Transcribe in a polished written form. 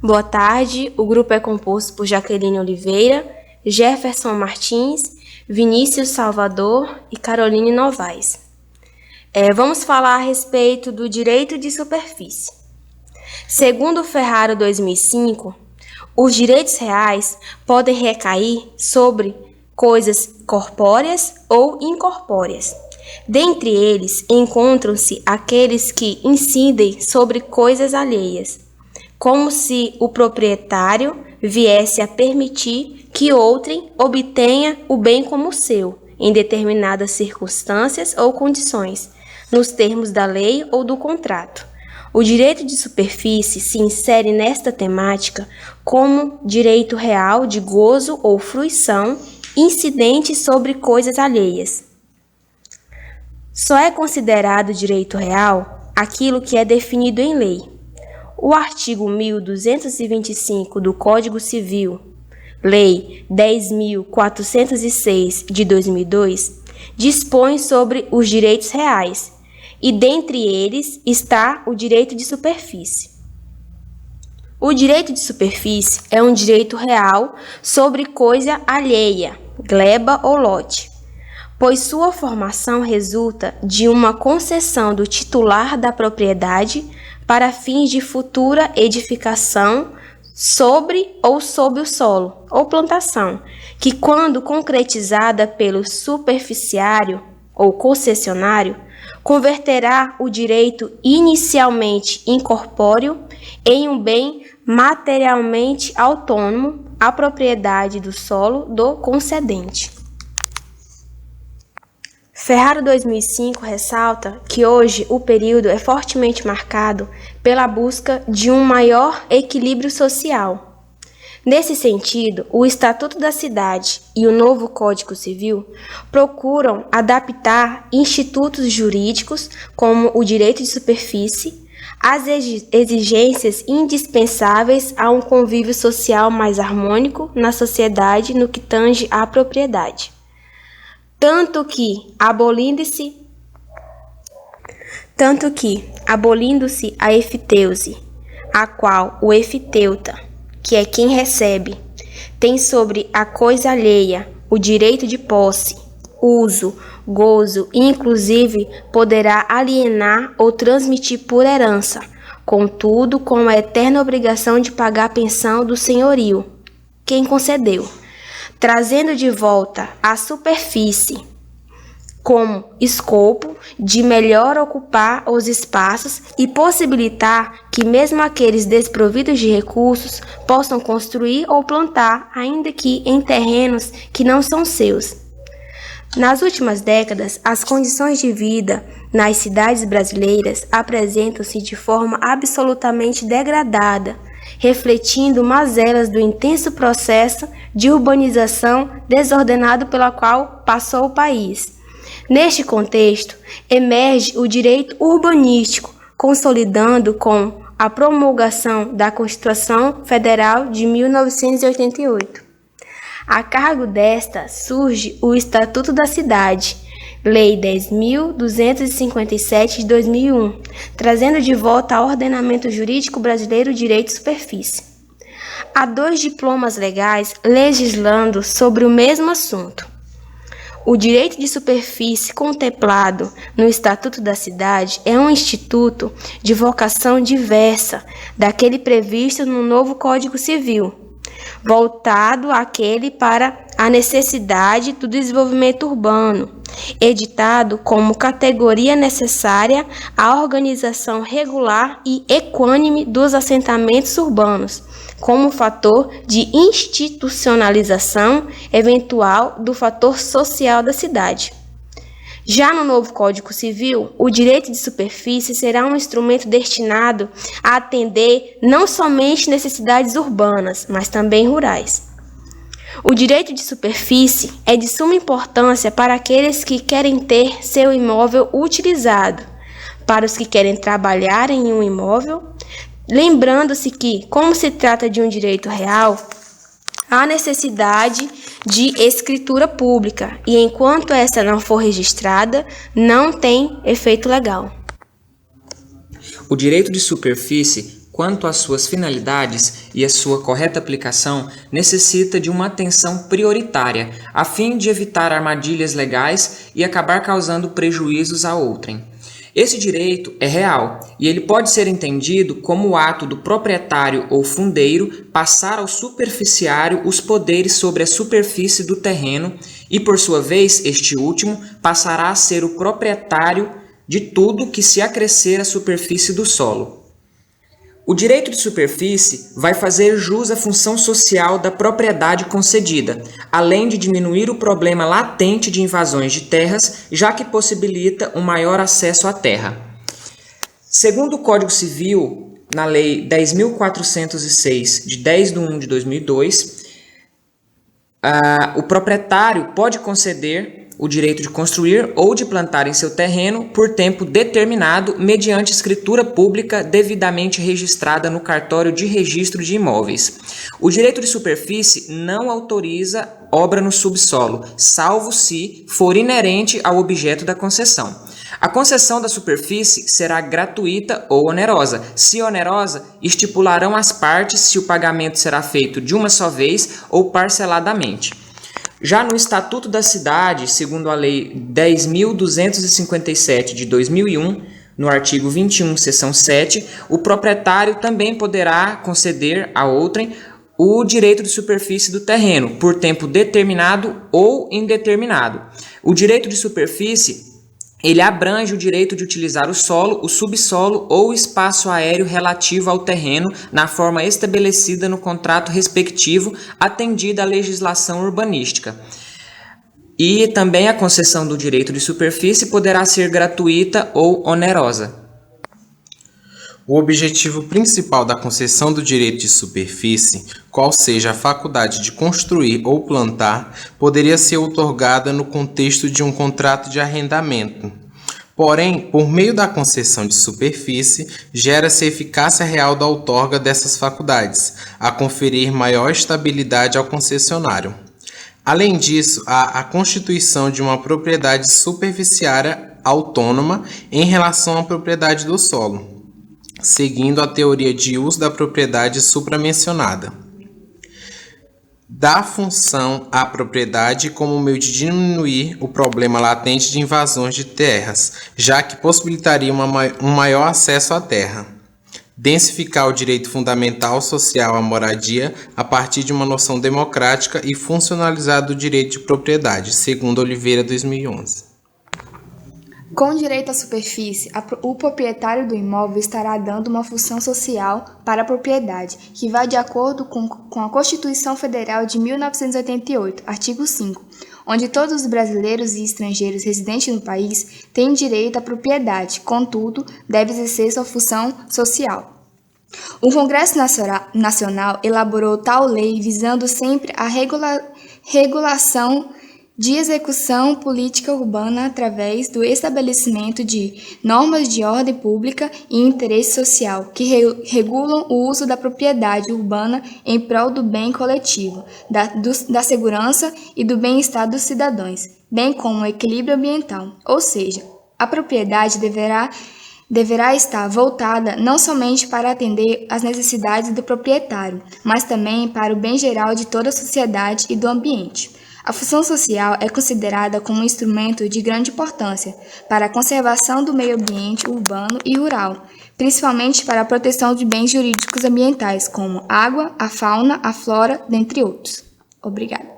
Boa tarde, o grupo é composto por Jaqueline Oliveira, Jefferson Martins, Vinícius Salvador e Caroline Novaes. Vamos falar a respeito do direito de superfície. Segundo o Ferraro 2005, os direitos reais podem recair sobre coisas corpóreas ou incorpóreas. Dentre eles, encontram-se aqueles que incidem sobre coisas alheias, como se o proprietário viesse a permitir que outrem obtenha o bem como seu, em determinadas circunstâncias ou condições, nos termos da lei ou do contrato. O direito de superfície se insere nesta temática como direito real de gozo ou fruição incidente sobre coisas alheias. Só é considerado direito real aquilo que é definido em lei. O artigo 1225 do Código Civil, Lei 10.406 de 2002, dispõe sobre os direitos reais, e dentre eles está o direito de superfície. O direito de superfície é um direito real sobre coisa alheia, gleba ou lote, pois sua formação resulta de uma concessão do titular da propriedade para fins de futura edificação sobre ou sob o solo, ou plantação, que quando concretizada pelo superficiário ou concessionário, converterá o direito inicialmente incorpóreo em um bem materialmente autônomo à propriedade do solo do concedente. Ferraro 2005 ressalta que hoje o período é fortemente marcado pela busca de um maior equilíbrio social. Nesse sentido, o Estatuto da Cidade e o novo Código Civil procuram adaptar institutos jurídicos, como o direito de superfície, às exigências indispensáveis a um convívio social mais harmônico na sociedade no que tange à propriedade. Tanto que, abolindo-se a efiteuse, a qual o efiteuta, que é quem recebe, tem sobre a coisa alheia o direito de posse, uso, gozo e inclusive poderá alienar ou transmitir por herança, contudo com a eterna obrigação de pagar a pensão do senhorio, quem concedeu, trazendo de volta a superfície como escopo de melhor ocupar os espaços e possibilitar que mesmo aqueles desprovidos de recursos possam construir ou plantar, ainda que em terrenos que não são seus. Nas últimas décadas, as condições de vida nas cidades brasileiras apresentam-se de forma absolutamente degradada, refletindo mazelas do intenso processo de urbanização desordenado pela qual passou o país. Neste contexto, emerge o direito urbanístico, consolidando com a promulgação da Constituição Federal de 1988. A cargo desta surge o Estatuto da Cidade, Lei 10.257 de 2001, trazendo de volta ao ordenamento jurídico brasileiro o direito de superfície. Há 2 diplomas legais legislando sobre o mesmo assunto. O direito de superfície contemplado no Estatuto da Cidade é um instituto de vocação diversa daquele previsto no novo Código Civil, voltado àquele para a necessidade do desenvolvimento urbano, editado como categoria necessária à organização regular e equânime dos assentamentos urbanos, como fator de institucionalização eventual do fator social da cidade. Já no novo Código Civil, o direito de superfície será um instrumento destinado a atender não somente necessidades urbanas, mas também rurais. O direito de superfície é de suma importância para aqueles que querem ter seu imóvel utilizado, para os que querem trabalhar em um imóvel, lembrando-se que, como se trata de um direito real, há necessidade de escritura pública e, enquanto essa não for registrada, não tem efeito legal. O direito de superfície quanto às suas finalidades e a sua correta aplicação, necessita de uma atenção prioritária, a fim de evitar armadilhas legais e acabar causando prejuízos a outrem. Esse direito é real e ele pode ser entendido como o ato do proprietário ou fundeiro passar ao superficiário os poderes sobre a superfície do terreno e, por sua vez, este último passará a ser o proprietário de tudo que se acrescer à superfície do solo. O direito de superfície vai fazer jus à função social da propriedade concedida, além de diminuir o problema latente de invasões de terras, já que possibilita um maior acesso à terra. Segundo o Código Civil, na Lei 10.406, de 10 de 1 de 2002, o proprietário pode conceder o direito de construir ou de plantar em seu terreno por tempo determinado mediante escritura pública devidamente registrada no cartório de registro de imóveis. O direito de superfície não autoriza obra no subsolo, salvo se for inerente ao objeto da concessão. A concessão da superfície será gratuita ou onerosa. Se onerosa, estipularão as partes se o pagamento será feito de uma só vez ou parceladamente. Já no Estatuto da Cidade, segundo a Lei 10.257 de 2001, no artigo 21, seção 7, o proprietário também poderá conceder a outrem o direito de superfície do terreno, por tempo determinado ou indeterminado. O direito de superfície ele abrange o direito de utilizar o solo, o subsolo ou o espaço aéreo relativo ao terreno na forma estabelecida no contrato respectivo, atendida a legislação urbanística. E também a concessão do direito de superfície poderá ser gratuita ou onerosa. O objetivo principal da concessão do direito de superfície, qual seja a faculdade de construir ou plantar, poderia ser outorgada no contexto de um contrato de arrendamento. Porém, por meio da concessão de superfície, gera-se a eficácia real da outorga dessas faculdades, a conferir maior estabilidade ao concessionário. Além disso, há a constituição de uma propriedade superficiária autônoma em relação à propriedade do solo, seguindo a teoria de uso da propriedade supramencionada. Dá função à propriedade como meio de diminuir o problema latente de invasões de terras, já que possibilitaria um maior acesso à terra. Densificar o direito fundamental social à moradia a partir de uma noção democrática e funcionalizada do direito de propriedade, segundo Oliveira, 2011. Com direito à superfície, o proprietário do imóvel estará dando uma função social para a propriedade, que vai de acordo com a Constituição Federal de 1988, artigo 5, onde todos os brasileiros e estrangeiros residentes no país têm direito à propriedade, contudo, deve exercer sua função social. O Congresso Nacional elaborou tal lei visando sempre a regulação de execução política urbana através do estabelecimento de normas de ordem pública e interesse social que regulam o uso da propriedade urbana em prol do bem coletivo, da segurança e do bem-estar dos cidadãos, bem como o equilíbrio ambiental, ou seja, a propriedade deverá estar voltada não somente para atender às necessidades do proprietário, mas também para o bem geral de toda a sociedade e do ambiente. A função social é considerada como um instrumento de grande importância para a conservação do meio ambiente urbano e rural, principalmente para a proteção de bens jurídicos ambientais como água, a fauna, a flora, dentre outros. Obrigada.